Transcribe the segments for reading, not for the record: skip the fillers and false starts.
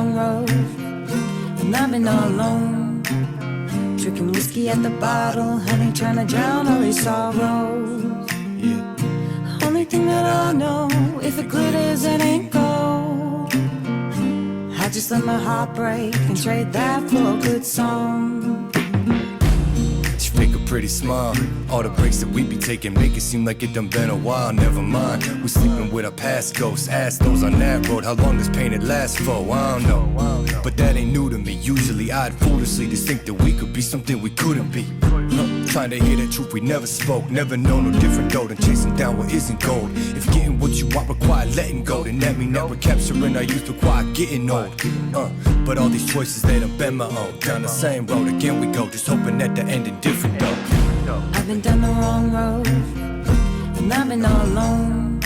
wrong road, and I've been all alone, drinking whiskey at the bottle, honey trying to drown all these sorrows. Yeah. Only thing that I know, if it glitters, it ain't gold. I just let my heart break and trade that for a good song. She fake a pretty smile. All the breaks that we be taking make it seem like it done been a while. Never mind, we sleeping with our past ghosts. Ask those on that road, how long does pain it last for? I don't know, but that ain't new to me. Usually I'd foolishly just think that we could be something we couldn't be. Trying to hear the truth we never spoke. Never know no different though than chasing down what isn't gold. If getting what you want require letting go, then that mean that we're capturing our youth require getting old. But all these choices, they done been my own. Down the same road again we go, just hoping that the ending different though. I've been down the wrong road, and I've been all alone,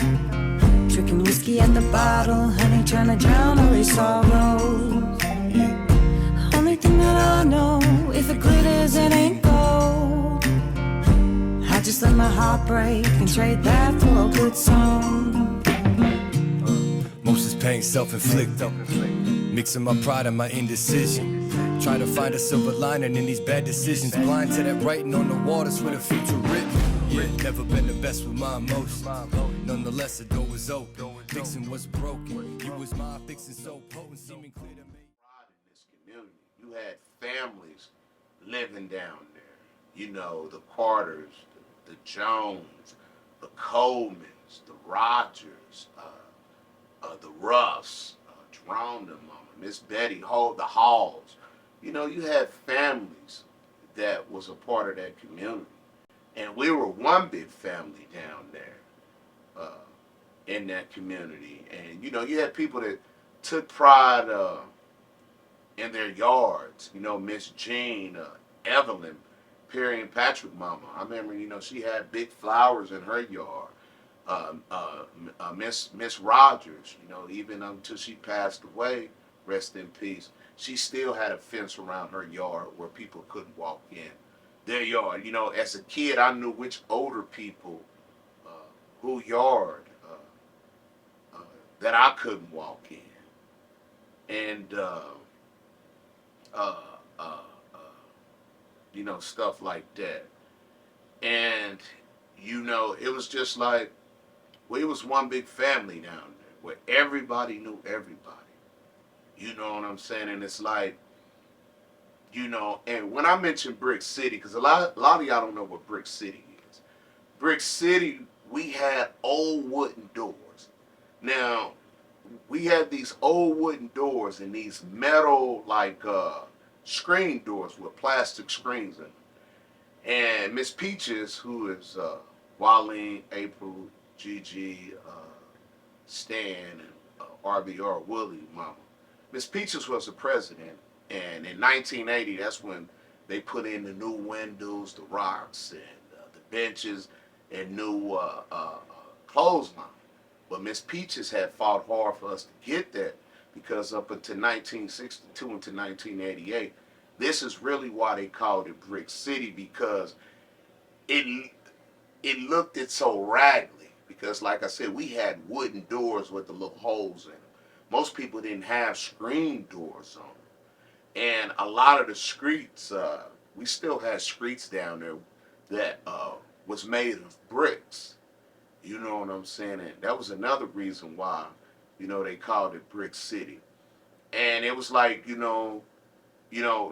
drinking whiskey at the bottle, honey trying to drown all these sorrows. Yeah. Only thing that I know, if it glitters, it ain't gold. I just let my heart break and trade that for a good song. Most is pain self-inflicted, mixing my pride and my indecision. Trying to find a silver lining in these bad decisions. Blind to that writing on the waters with a future written. Yeah, never been the best with my emotions. Nonetheless, the door was open. Fixing what's broken. You was mine, fixing so potent, seeming clear to me. In this community, you had families living down there. You know, the Carters, the Jones, the Colemans, the Rogers, the Ruffs, Jerome, the mama, Miss Betty, the Halls. You know, you had families that was a part of that community. And we were one big family down there in that community. And, you know, you had people that took pride in their yards. You know, Miss Jean, Evelyn, Perry and Patrick mama. I remember, you know, she had big flowers in her yard. Miss Rogers, you know, even until she passed away, rest in peace, she still had a fence around her yard where people couldn't walk in their yard. You know, as a kid, I knew which older people, who yard that I couldn't walk in. And, you know, stuff like that. And, you know, it was just like, well, it was one big family down there where everybody knew everybody. You know what I'm saying? And it's like, you know, and when I mention Brick City, because a lot of y'all don't know what Brick City is. Brick City, we had old wooden doors. Now, we had these old wooden doors and these metal, like, screen doors with plastic screens in them. And Miss Peaches, who is Waleem, April, Gigi, Stan, and RBR, Willie, mama. Miss Peaches was the president, and in 1980, that's when they put in the new windows, the rocks, and the benches, and new clothesline. But Miss Peaches had fought hard for us to get that, because up until 1962 into 1988, this is really why they called it Brick City, because it looked it so raggedy. Because like I said, we had wooden doors with the little holes in them. Most people didn't have screen doors on them. And a lot of the streets, we still had streets down there that was made of bricks. You know what I'm saying? And that was another reason why, you know, they called it Brick City. And it was like, you know,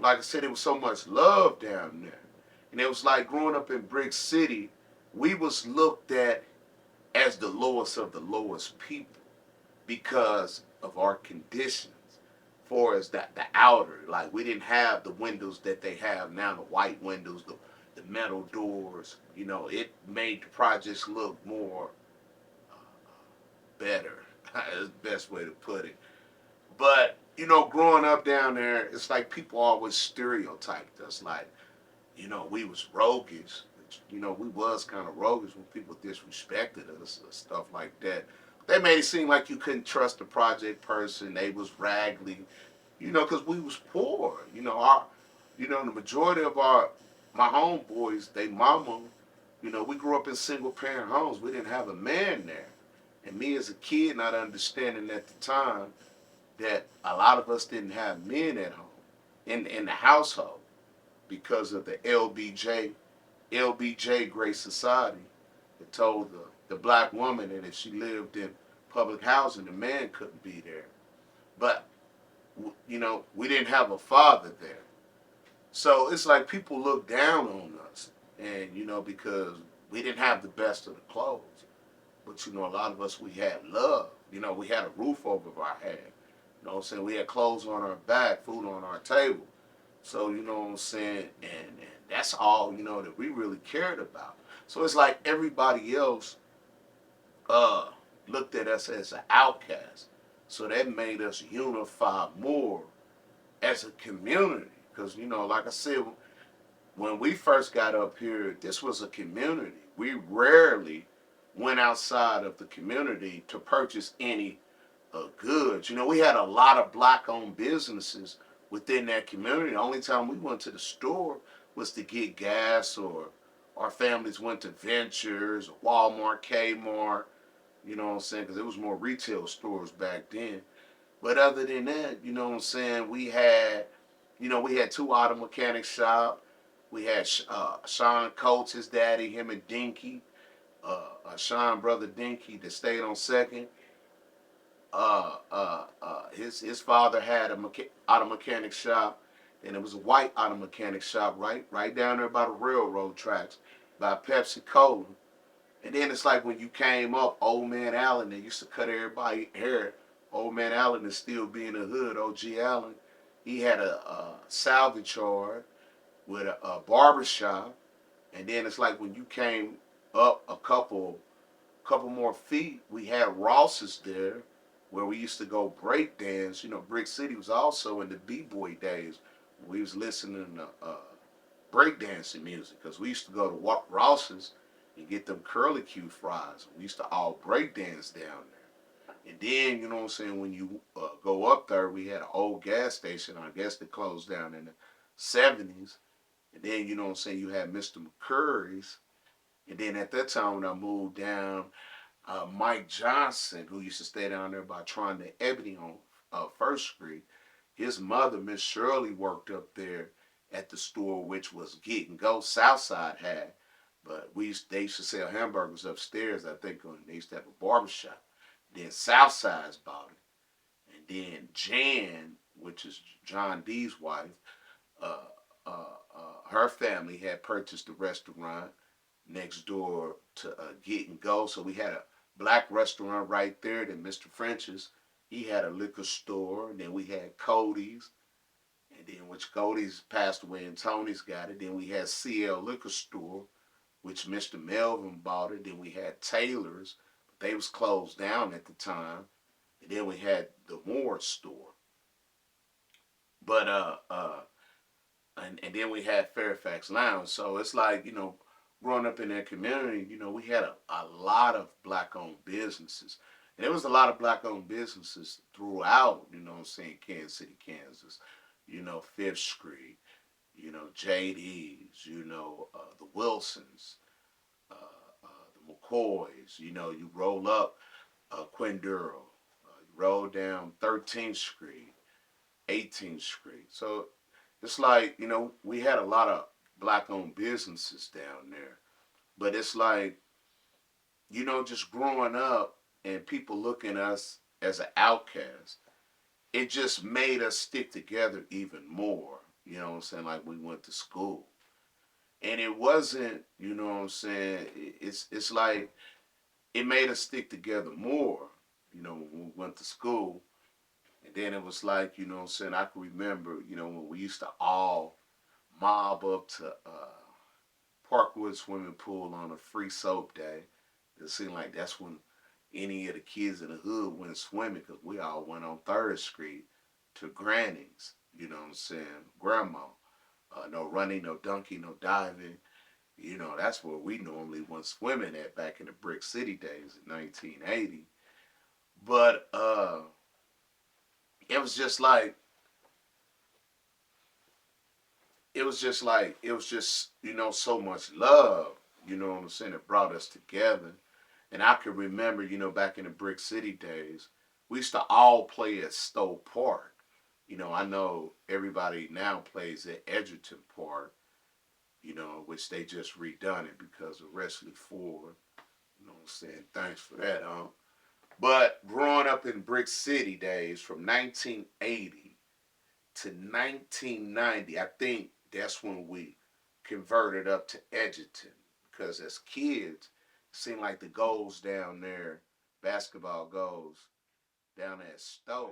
like I said, there was so much love down there. And it was like growing up in Brick City, we was looked at as the lowest of the lowest people because of our conditions. For as the outer, like we didn't have the windows that they have now, the white windows, the metal doors. You know, it made the projects look more better. That's the best way to put it. But, you know, growing up down there, it's like people always stereotyped us like, you know, we was roguish. You know, we was kind of roguish when people disrespected us or stuff like that. They made it seem like you couldn't trust the project person. They was raggedy, you know, because we was poor. You know, the majority of my homeboys, they mama, you know, we grew up in single parent homes. We didn't have a man there. And me as a kid, not understanding at the time that a lot of us didn't have men at home in the household because of the LBJ Great Society that told the black woman that if she lived in public housing, the man couldn't be there. But we didn't have a father there. So it's like people look down on us, and because we didn't have the best of the clothes, but a lot of us, we had love. We had a roof over our head. What I'm saying? We had clothes on our back, food on our table. So what I'm saying, and that's all that we really cared about. So it's like everybody else uh looked at us as an outcast. So that made us unify more as a community. Because like I said, when we first got up here, this was a community. We rarely went outside of the community to purchase any goods. We had a lot of black-owned businesses within that community. The only time we went to the store was to get gas, or our families went to Ventures, Walmart, Kmart. You know what I'm saying? Because it was more retail stores back then. But other than that, what I'm saying, we had two auto mechanic shop. We had Sean Coates, his daddy, him and Dinky, Sean brother Dinky that stayed on Second. His father had a auto mechanic shop, and it was a white auto mechanic shop right down there by the railroad tracks, by Pepsi Cola. And then it's like when you came up, Old Man Allen, they used to cut everybody hair. Old Man Allen is still being a hood. O.G. Allen, he had a salvage yard with a barber shop. And then it's like when you came up a couple more feet, we had Ross's there, where we used to go break dance. Brick City was also in the B-boy days. We was listening to breakdancing music, because we used to go to Ross's and get them curly Q fries. We used to all breakdance down there. And then, what I'm saying, when you go up there, we had an old gas station. I guess they closed down in the 70s. And then, what I'm saying, you had Mr. McCurry's. And then at that time when I moved down, Mike Johnson, who used to stay down there by Tron to Ebony on First Street, his mother, Miss Shirley, worked up there at the store, which was Get and Go. Southside had, but they used to sell hamburgers upstairs. I think they used to have a barbershop. Then Southside's bought it, and then Jan, which is John D's wife, uh, her family had purchased a restaurant next door to Get and Go. So we had a black restaurant right there. Then Mr. French's, he had a liquor store. And then we had Cody's, and then which Cody's passed away and Tony's got it. Then we had CL Liquor Store, which Mr. Melvin bought it. Then we had Taylor's, but they was closed down at the time. And then we had the Moore store. But and then we had Fairfax Lounge. So it's like, growing up in that community, we had a lot of black-owned businesses. And there was a lot of black-owned businesses throughout, Kansas City, Kansas. Fifth Street, JD's, the Wilsons, the McCoys. You roll up Quinduro, you roll down 13th Street, 18th Street. So it's like, we had a lot of black-owned businesses down there. But it's like, just growing up and people looking at us as an outcast, it just made us stick together even more. Like we went to school. And it wasn't, it's like it made us stick together more, when we went to school. And then it was like, I can remember, when we used to all mob up to Parkwood Swimming Pool on a free soap day. It seemed like that's when any of the kids in the hood went swimming, because we all went on 3rd Street to Granny's, Grandma. No running, no dunking, no diving. That's where we normally went swimming at back in the Brick City days in 1980. But it was just like, so much love, it brought us together. And I can remember, back in the Brick City days, we used to all play at Stowe Park. You know, I know everybody now plays at Edgerton Park, you know, which they just redone it because of Wesley Ford. You know what I'm saying? Thanks for that, But growing up in Brick City days from 1980 to 1990, I think that's when we converted up to Edgerton. Because as kids, it seemed like the goals down there, basketball goals, down at Stowe.